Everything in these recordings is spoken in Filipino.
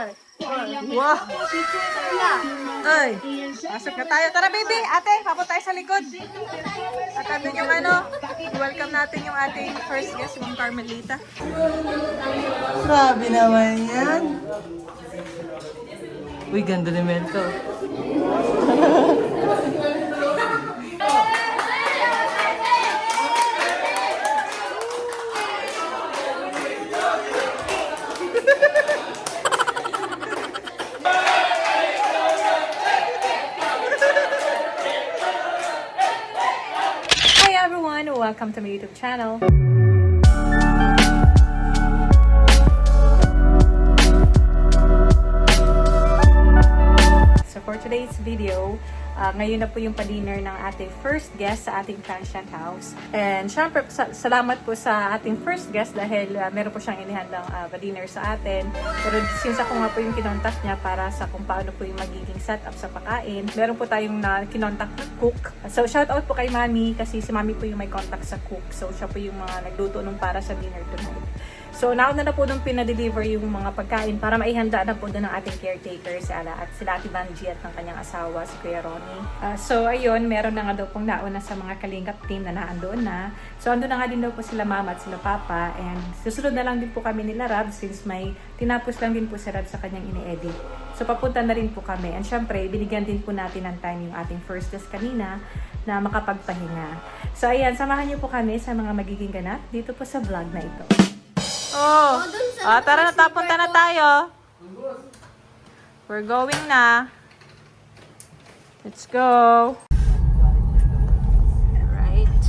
Wow! Ay! Pasok na tayo. Tara, baby! Ate, papo tayo sa likod. At andun yung welcome natin yung ating first guest, yung Carmelita. Grabe naman yan. Uy, ganda ni Mento. Hi everyone, welcome to my YouTube channel. So for today's video, ngayon na po yung pa-dinner ng ating first guest sa ating transient house. And syempre, salamat po sa ating first guest dahil meron po siyang inihandang pa-dinner sa atin. Pero since ako nga po yung kinontak niya para sa kung paano po yung magiging setup sa pagkain, meron po tayong kinontak na cook. So shout out po kay Mami kasi si Mami po yung may contact sa cook. So siya po yung mga nagluto nung para sa dinner tonight. So, nauna na po nung pinadeliver yung mga pagkain para maihanda na po doon ng ating caretaker, si Ala, at sila Ate Vanji at ng kanyang asawa, si Kuya Ronnie. So, ayun, meron na nga daw pong nauna sa mga kalingap team na naandoon na. So, andun na nga din daw po sila Mama at sila Papa. And susunod na lang din po kami nila Rab since may tinapos lang din po si Rab sa kanyang ini-edit. So, papunta na rin po kami. And syempre, binigyan din po natin ng time yung ating first guest kanina na makapagpahinga. So, ayan, samahan niyo po kami sa mga magiging ganap dito po sa vlog na ito. Oh, tara na, tapunta na tayo. We're going na. Let's go. Alright.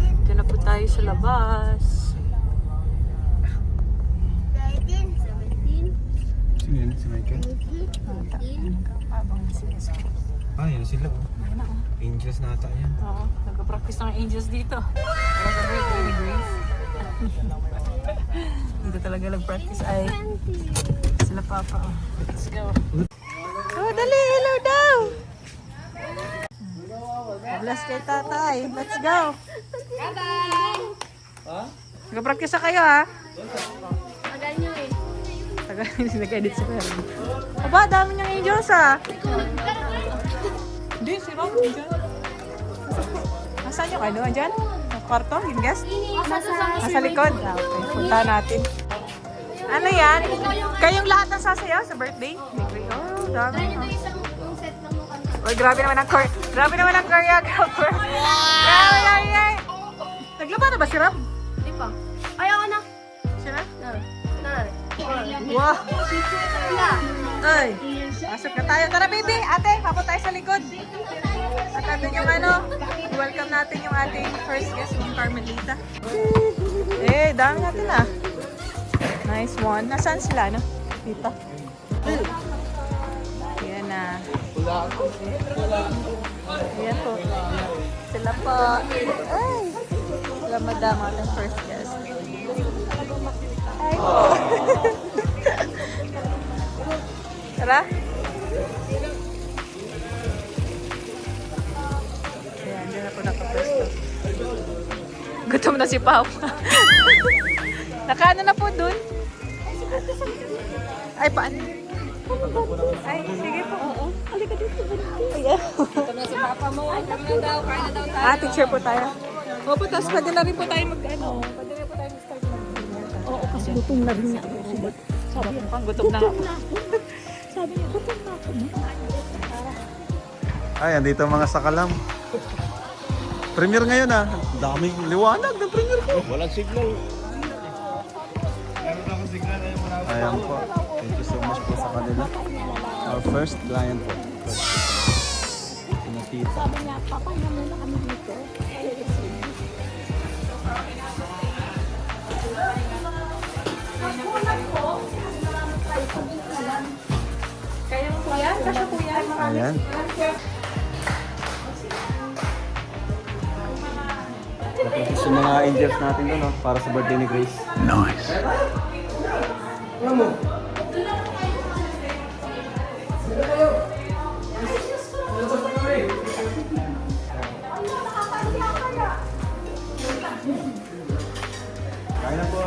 Dito na po tayo sa labas. Sino yan? Si Michael? Yan sila oh. Angels na ata yan. Oo, nag-practice ng angels dito. Para sa birthday ni Grace. Dito talaga nag-practice ay sila Papa. Oh. Let's go. Oh, dali! Hello daw! Bless kay tatay. Let's go! Ha? Nag-practice na kayo ha? Tagal nyo eh. Tagal nyo nag-edit sa pero. Aba, dami niyang angels ha? Hindi, si Rob. Diyan. Nasaan yung ano? Diyan? Ang kwarto? Yung guest? Nasa likod? Ah, okay. Punta natin. Ano yan? Kayong lahat ng sasayaw sa birthday? Oh, dami. Uy, grabe naman ang choreographer. Grabe, ay. Naglaba na ba si Rob? Hindi pa. Ayaw ka na. Sino? Na. Wow! Ay! Pasok na tayo. Tara, baby! Ate, papo tayo sa likod. At andun yung welcome natin yung ating first guest, yung Carmelita. Eh, dami natin ah. Nice one. Nasaan sila, no? Dito. Ayan na. Ayan po. Sila po. Ay! Sila madam ating first guest. Ay po. Tara. Ayan, dyan na po nakapwesto. Gutom na si Pao. Nakaano na po dun? Ay, paano? Ay, sige po. Halika dito. Ayan. Ito na si Papa mo. Kami na daw. Kain na daw tayo. Teacher po tayo. Opo, tapos pwede na rin po tayo mag-ano. Pwede na po tayo mag-start mag-dinner. Oo, kasi gutom na rin ako. Sabi niya, gutom na ako. Sabi niya, gutom na ako. Ay, andito ang mga sakalam. Premiere ngayon ah. Daming liwanag ng premiere ko. Walang signal. Ayan po. Thank you so much po sa kanila. Our first client po. Pinatita. Sabi niya, Papa, naman na kami dito. Kaya mo kuya? Kasya kuya? Ayan. Tapos yung mga angels natin doon, no? Para sa birthday ni Grace. Nice. Kaya na po.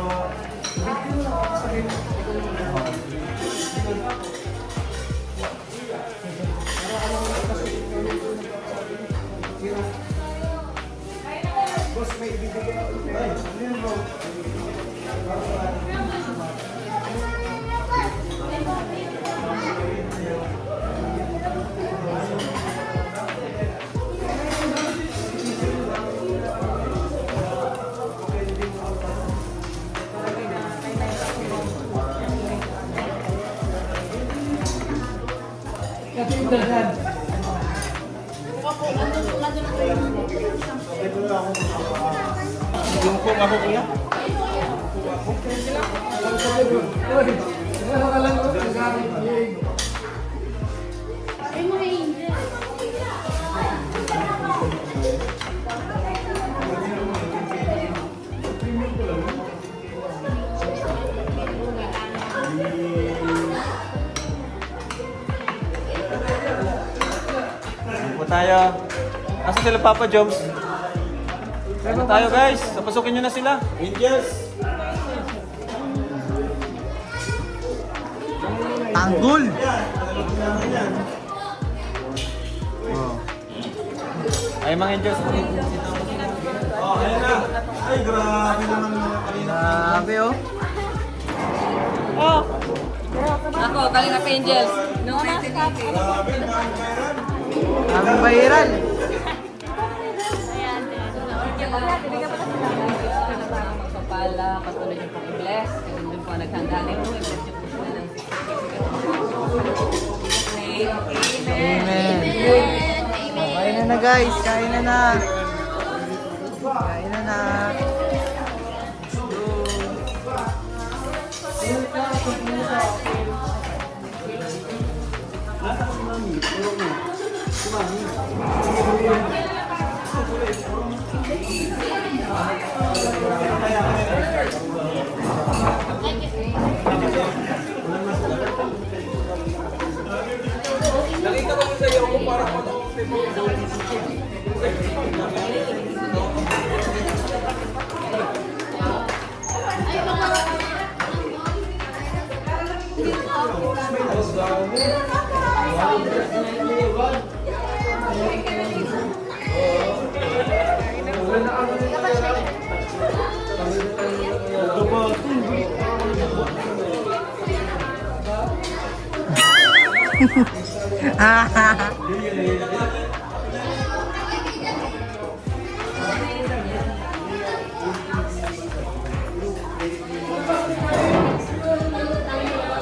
Yung kung ako kuya. Ano po tayo? Asa sila Papa Joms? Ano tayo guys? Papasukin nyo na sila. Angels! Tanggol! Oh. Ay mga Angels. Oh, ayun na. Ay, grabe naman mga kanina. Grabe oh. Oh, Ako, Kalinga Angels. No, Grabe, ang viral. magpapala, patuloy niyo pong i-bless. Ganun din po ang naghandaan mo. I-bless niyo po sila ng Amen. Kain na guys, kain na. Kain na.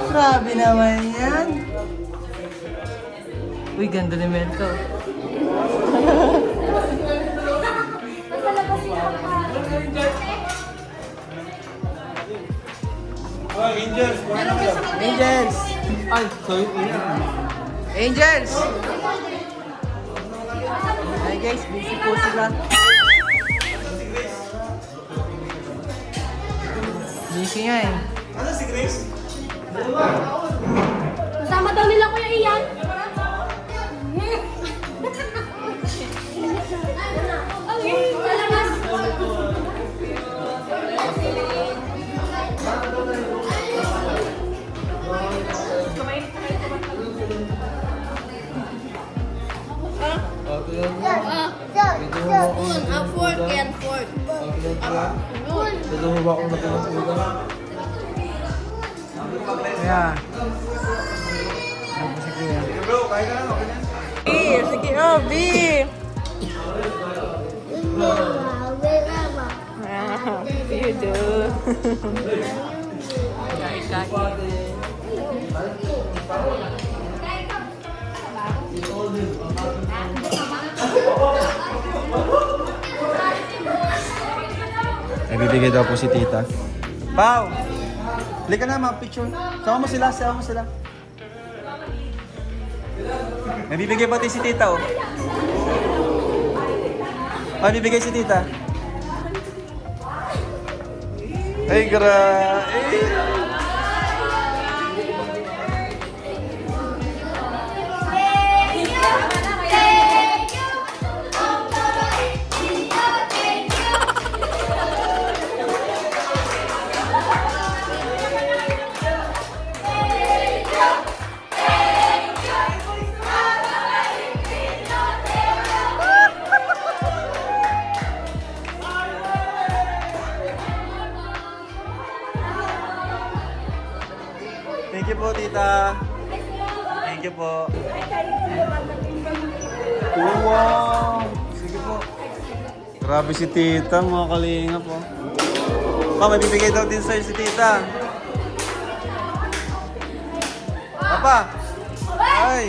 Grabe naman yan. Uy, ganda ni Melto. Oh, Angels! Angels! Ay, sorry. Angels! Hi guys, busy po sila. Busy nga eh. Ano si Grace? Kasama daw nila Kuya Ian. Okay, salamat. Spoon, a fork and fork. Kaya. Ano po si Kuya? Bro, kaya ka na. Okay na. B, sige oh, B. You do. Nagbibigay daw po si Tita. Pao! Halika na, mga picture. Sama mo sila, sama mo sila. Nagbibigay pati si Tita, oh. Nagbibigay si Tita. Ay, Thank you po, Tita. Thank you po. Wow! Sige po. Grabe si Tita, mga kalinga po. May bibigay daw din sa'yo si Tita. Papa! Ay!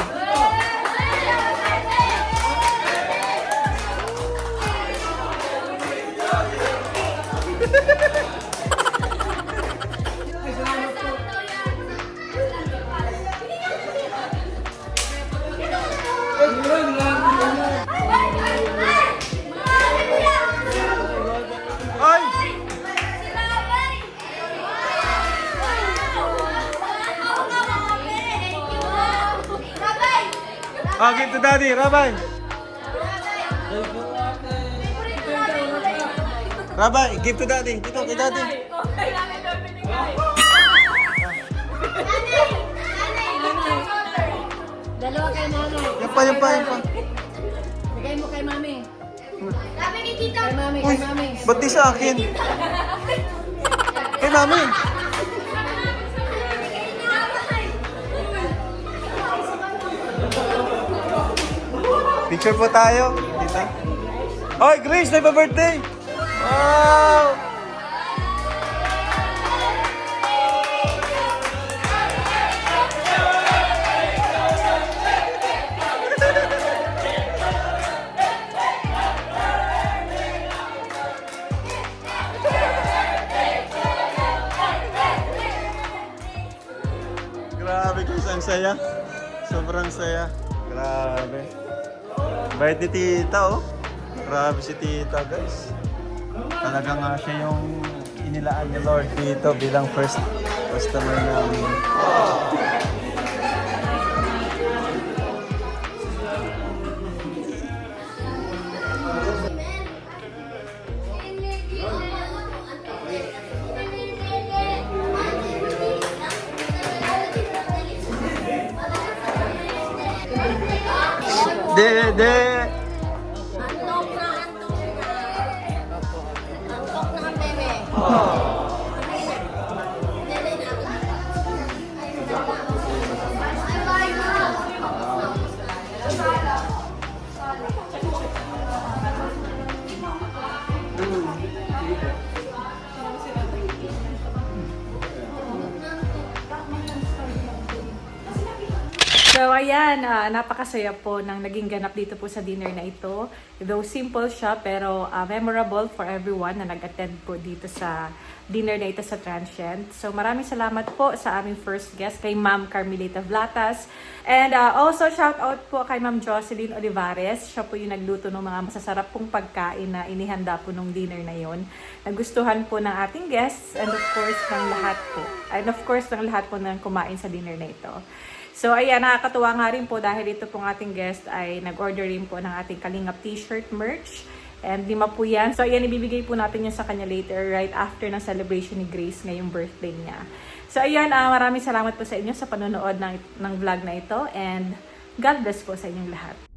Ay! Ah, give to daddy, Rabay. Rabay, give to daddy. Dito, kay daddy. Dalawa kay nanay. Yan pa, yan pa, yan pa. Bigay mo kay mami. Sabi ni tita. Kay mami, Uy, kay mami. ba't di sa akin? Kay mami. Picture po tayo. Dito. Oy, Grace, na birthday. Wow! Grabe guys, ang saya. Sobrang saya. Grabe. Bait ni tita, oh. Grabe si tita, guys. Talaga nga siya yung inilaan ni Lord dito bilang first customer namin. De. Antok na, antok na. Antok na ang bebe. Bebe na. Bye-bye na. So ayan, napakasaya po ng naging ganap dito po sa dinner na ito. Though simple siya, pero memorable for everyone na nag-attend po dito sa dinner na ito sa Transient. So maraming salamat po sa aming first guest, kay Ma'am Carmelita Vlatas. And also shout out po kay Ma'am Jocelyn Olivares. Siya po yung nagluto ng mga masasarap pong pagkain na inihanda po nung dinner na yon. Nagustuhan po ng ating guests and of course ng lahat po. And of course ng lahat po ng kumain sa dinner na ito. So ayan, nakakatuwa nga rin po dahil ito pong ating guest ay nag-order rin po ng ating Kalingap t-shirt merch. And lima po yan. So ayan, ibibigay po natin yan sa kanya later right after ng celebration ni Grace ngayong birthday niya. So ayan, maraming salamat po sa inyo sa panonood ng vlog na ito and God bless po sa inyong lahat.